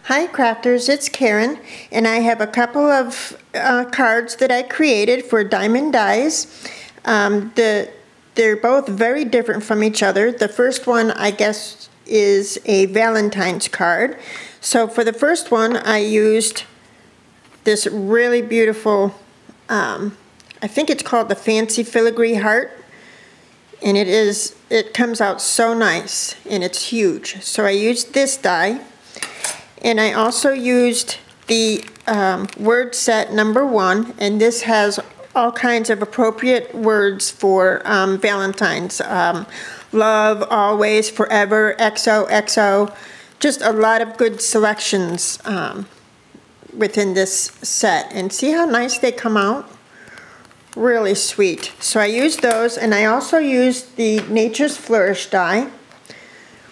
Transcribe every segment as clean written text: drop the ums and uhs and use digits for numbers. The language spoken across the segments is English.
Hi crafters, it's Karen, and I have a couple of cards that I created for Diemond dies. They're both very different from each other. The first one, I guess, is a Valentine's card. So for the first one, I used this really beautiful, I think it's called the Fancy Filigree Heart, and it comes out so nice, and it's huge. So I used this die. And I also used the word set number 1, and this has all kinds of appropriate words for Valentine's. Love, always, forever, XOXO. Just a lot of good selections within this set. And see how nice they come out? Really sweet. So I used those, and I also used the Nature's Flourish die,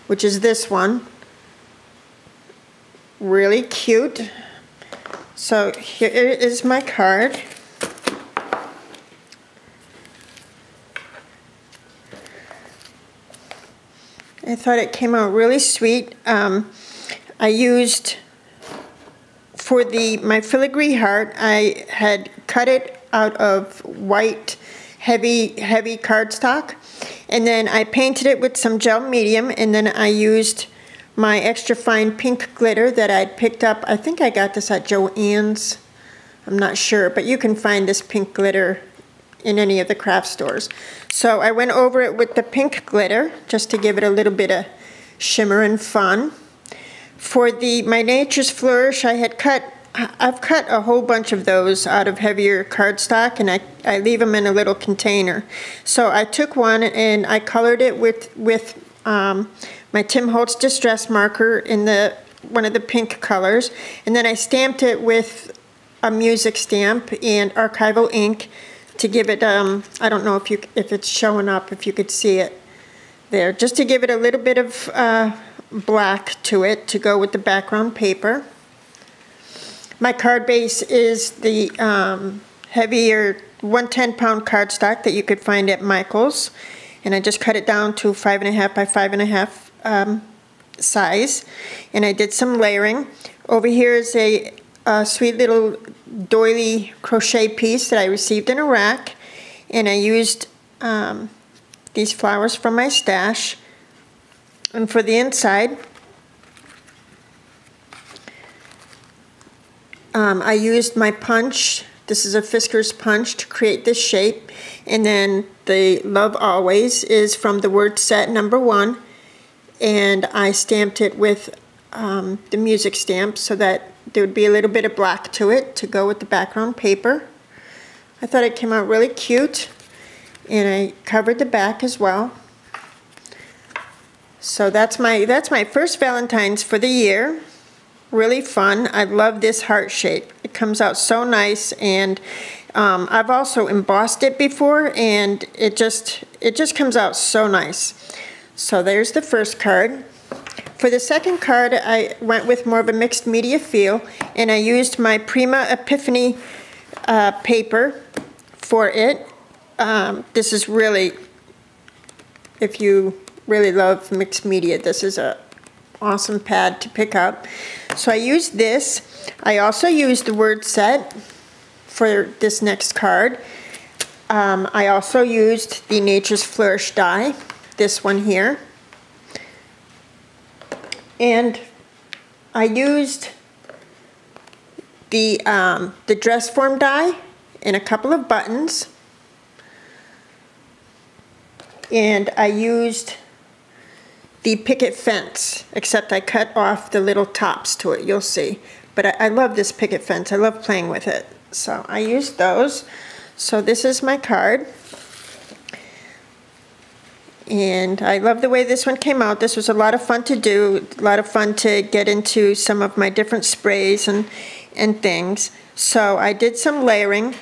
which is this one. Really cute. So here is my card. I thought it came out really sweet. I used, for my filigree heart, I had cut it out of white, heavy cardstock, and then I painted it with some gel medium, and then I used my extra fine pink glitter that I'd picked up. I think I got this at Joann's. I'm not sure, but you can find this pink glitter in any of the craft stores. So I went over it with the pink glitter just to give it a little bit of shimmer and fun. For my Nature's Flourish, I've cut a whole bunch of those out of heavier cardstock, and I leave them in a little container. So I took one and I colored it with my Tim Holtz Distress marker in one of the pink colors, and then I stamped it with a music stamp and archival ink to give it, I don't know if it's showing up, if you could see it there, just to give it a little bit of black to it to go with the background paper. My card base is the heavier 110-pound cardstock that you could find at Michael's, and I just cut it down to 5.5 by 5.5 size, and I did some layering. Over here is a sweet little doily crochet piece that I received in a rack, and I used these flowers from my stash. And for the inside, I used my punch. This is a Fisker's punch to create this shape, and then the Love Always is from the word set number 1, and I stamped it with the music stamp so that there would be a little bit of black to it to go with the background paper. I thought it came out really cute, and I covered the back as well. So that's my first Valentine's for the year. Really fun. I love this heart shape. It comes out so nice, and I've also embossed it before, and it just comes out so nice. So there's the first card. For the second card, I went with more of a mixed media feel, and I used my Prima Epiphany paper for it. This is really, if you really love mixed media, this is a awesome pad to pick up. So I used this. I also used the word set for this next card. I also used the Nature's Flourish die, this one here. And I used the dress form die and a couple of buttons. And I used the picket fence, except I cut off the little tops to it, you'll see. But I love this picket fence. I love playing with it. So I used those. So this is my card. And I love the way this one came out. This was a lot of fun to do, a lot of fun to get into some of my different sprays and things. So I did some layering.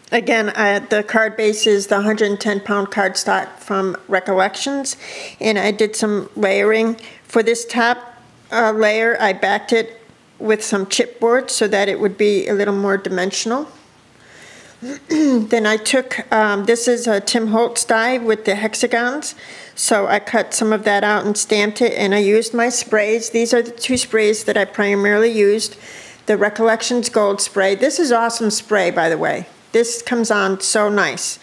Again, the card base is the 110-pound cardstock from Recollections, and I did some layering. For this top layer, I backed it with some chipboard so that it would be a little more dimensional. Then I took, this is a Tim Holtz die with the hexagons. So I cut some of that out and stamped it, and I used my sprays. These are the two sprays that I primarily used. The Recollections Gold spray. This is awesome spray, by the way. This comes on so nice.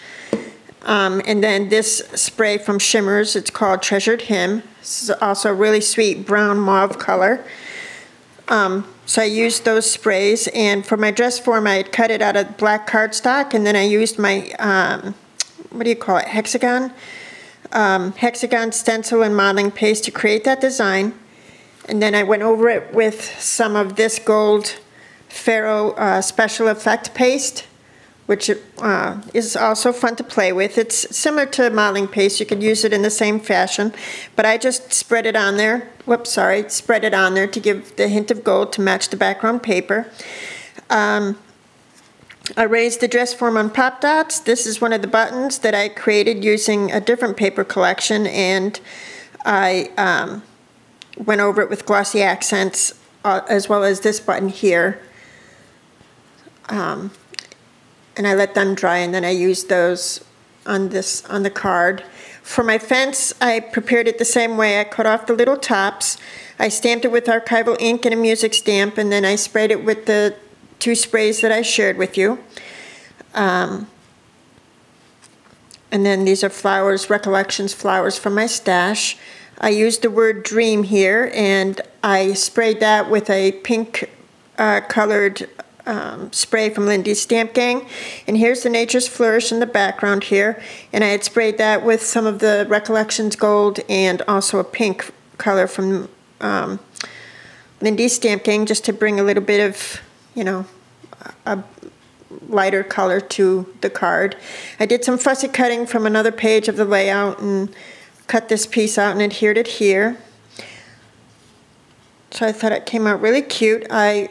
And then this spray from Shimmers, it's called Treasured Hymn. This is also a really sweet brown mauve color. So I used those sprays, and for my dress form, I had cut it out of black cardstock, and then I used my, what do you call it, hexagon stencil and modeling paste to create that design. And then I went over it with some of this gold Ferro special effect paste, which is also fun to play with. It's similar to modeling paste. You could use it in the same fashion, but I just spread it on there. Whoops, sorry, spread it on there to give the hint of gold to match the background paper. I raised the dress form on Pop Dots. This is one of the buttons that I created using a different paper collection, and I went over it with glossy accents, as well as this button here. And I let them dry, and then I used those on the card. For my fence, I prepared it the same way. I cut off the little tops. I stamped it with archival ink and a music stamp, and then I sprayed it with the two sprays that I shared with you. And then these are flowers, Recollections flowers from my stash. I used the word dream here, and I sprayed that with a pink colored spray from Lindy's Stamp Gang. And here's the Nature's Flourish in the background here. And I had sprayed that with some of the Recollections Gold and also a pink color from Lindy's Stamp Gang, just to bring a little bit of, you know, a lighter color to the card. I did some fussy cutting from another page of the layout and cut this piece out and adhered it here. So I thought it came out really cute. I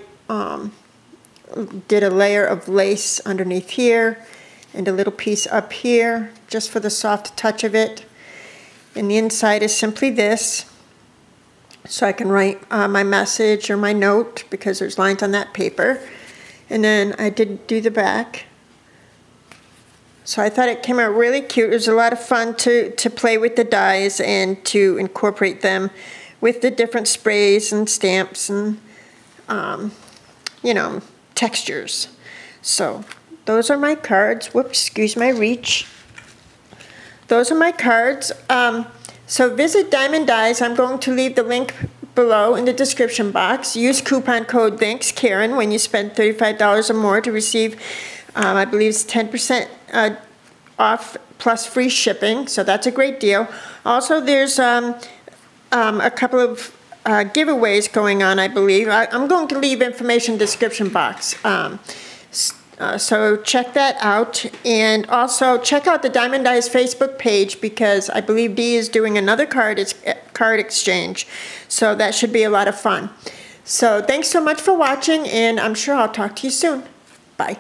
did a layer of lace underneath here and a little piece up here just for the soft touch of it. And the inside is simply this, so I can write my message or my note, because there's lines on that paper. And then I did do the back. So I thought it came out really cute. It was a lot of fun to play with the dies and to incorporate them with the different sprays and stamps and you know, textures. So those are my cards. Whoops, excuse my reach. Those are my cards. So visit Diamond Dies. I'm going to leave the link below in the description box. Use coupon code Thanks Karen when you spend $35 or more to receive, I believe it's 10% off plus free shipping. So that's a great deal. Also, there's a couple of giveaways going on, I believe. I'm going to leave information in the description box. So check that out. And also check out the Diamond Dies Facebook page, because I believe Dee is doing another card exchange. So that should be a lot of fun. So thanks so much for watching, and I'm sure I'll talk to you soon. Bye.